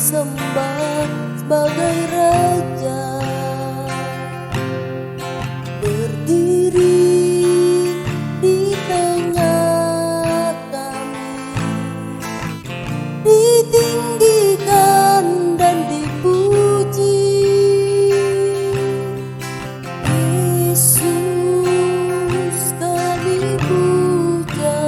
sembah sebagai Raja, berdiri di tengah kami, ditinggikan dan dipuji. Yesus kami puja,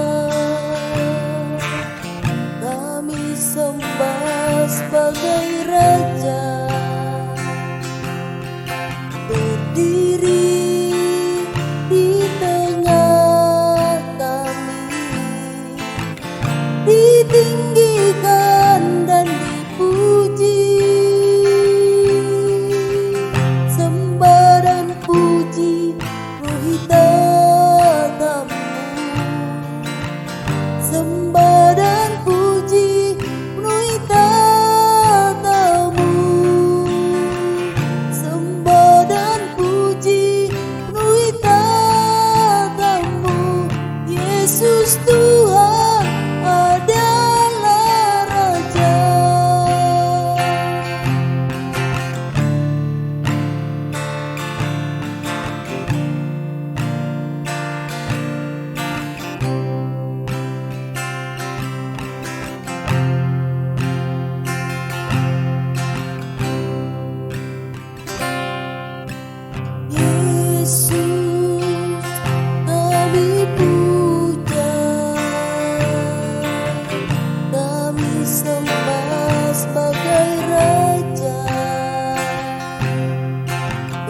kami sembah sebagai Raja, berdiri di tengah kami, ditinggikan dan dipuji. Sembah dan puji penuhi tatamu, sembah dan puji penuhi tatamu, sembah dan puji penuhi tatamu. Yesus Tuhan adalah Raja. Yesus kami puja, kami sembah sebagai Raja,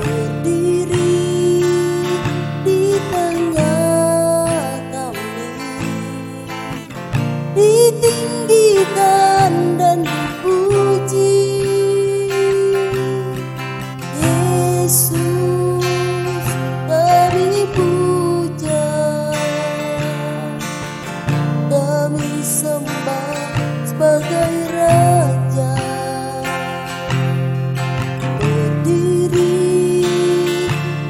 berdiri di tengah kami, ditinggikan dan dipuji. Yesus kami puja, kami sembah sebagai Raja, berdiri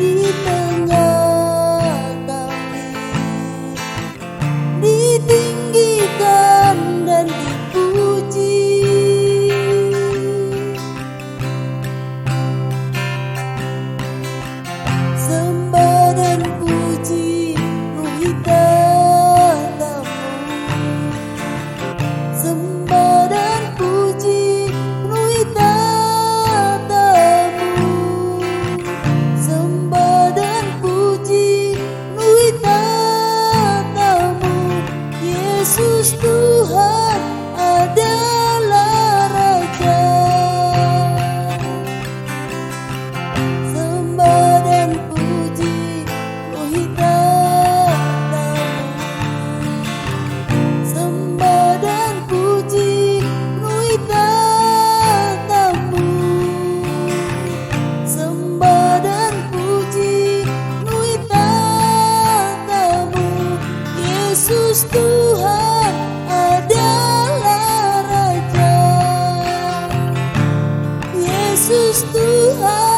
di tengah kami, ditinggikan dan dipuji. Sembah dan puji penuhi tatamu, sembah dan puji penuhi tatamu, sembah dan puji penuhi tatamu. Yesus Tuhan adalah Raja. Sembah dan puji penuhi tatamu, sembah dan puji penuhi tatamu, sembah dan puji penuhi tatamu. Yesus Tuhan adalah Raja. Yesus Tuhan